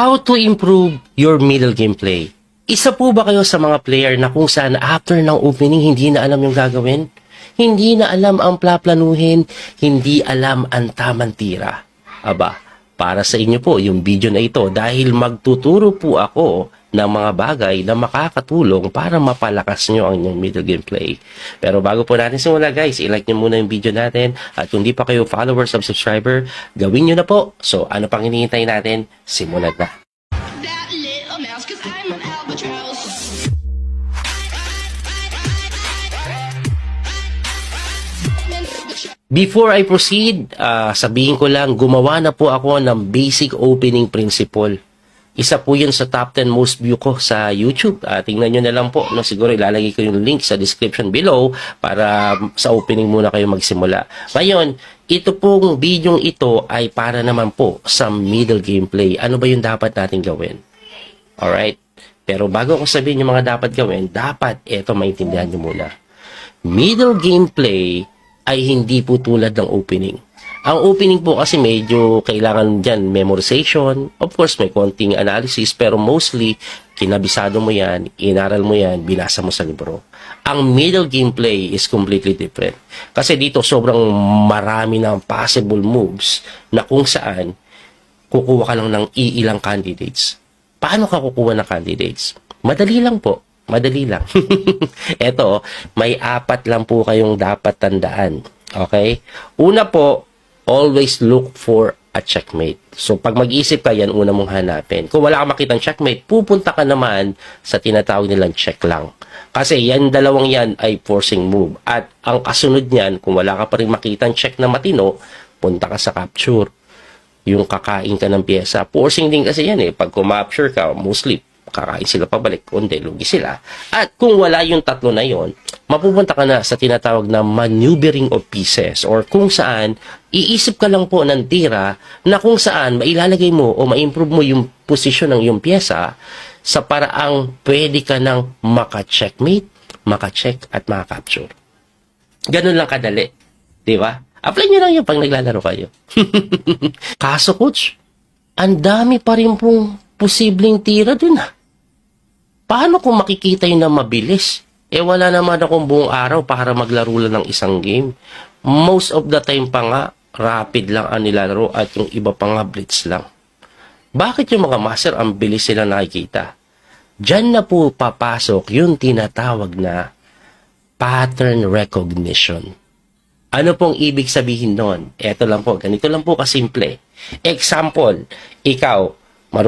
How to improve your middle game play? Isa po ba kayo sa mga player na kung saan after ng opening hindi na alam yung gagawin? Hindi na alam ang plaplanuhin, hindi alam ang tamang tira. Aba, para sa inyo po yung video na ito dahil magtuturo po ako ng mga bagay na makakatulong para mapalakas nyo ang inyong middle game play. Pero bago po natin simula guys, ilike nyo muna yung video natin at kung di pa kayo followers of subscriber, gawin nyo na po. So ano pang hinihintay natin? Simulan na. That little mouse, 'cause I'm an albatross. Before I proceed, sabihin ko lang, gumawa na po ako ng basic opening principle. Isa po yun sa top 10 most view ko sa YouTube. Tingnan nyo na lang po. No? Siguro ilalagay ko yung link sa description below para sa opening muna kayo magsimula. Ngayon, ito pong video ito ay para naman po sa middle gameplay. Ano ba yung dapat natin gawin? Alright? Pero bago ko sabihin yung mga dapat gawin, dapat ito maintindihan nyo muna. Middle gameplay ay hindi po tulad ng opening. Ang opening po kasi medyo kailangan dyan memorization. Of course, may konting analysis, pero mostly, kinabisado mo yan, inaral mo yan, binasa mo sa libro. Ang middle gameplay is completely different. Kasi dito, sobrang marami ng possible moves na kung saan kukuha ka lang ng iilang candidates. Paano ka kukuha ng candidates? Madali lang po. Madali lang. Eto, may 4 lang po kayong dapat tandaan. Okay? Una po, always look for a checkmate. So, pag mag-isip ka, yan una mong hanapin. Kung wala kang makitang checkmate, pupunta ka naman sa tinatawag nilang check lang. Kasi yan, dalawang yan ay forcing move. At ang kasunod niyan, kung wala ka pa rin makitang check na matino, punta ka sa capture. Yung kakain ka ng pyesa. Forcing din kasi yan eh. Pag kumapture ka, mostly, kakain sila pabalik, kundi lugi sila. At kung wala yung tatlo na yon, mapupunta ka na sa tinatawag na maneuvering of pieces or kung saan iisip ka lang po ng tira na kung saan mailalagay mo o ma-improve mo yung posisyon ng yung pyesa sa paraang pwede ka nang maka-checkmate, maka-check at maka-capture. Ganun lang kadali. Di ba? Apply nyo lang yun pag naglalaro kayo. Kaso coach, ang dami pa rin pong posibleng tira dun ah. Paano kung makikita yun na mabilis? Wala naman akong buong araw para maglaro lang ng isang game. Most of the time pa nga, rapid lang ang nilalaro at yung iba pa nga blitz lang. Bakit yung mga master ang bilis sila nakikita? Diyan na po papasok yung tinatawag na pattern recognition. Ano pong ibig sabihin nun? Eto lang po, ganito lang po kasimple. Example, ikaw,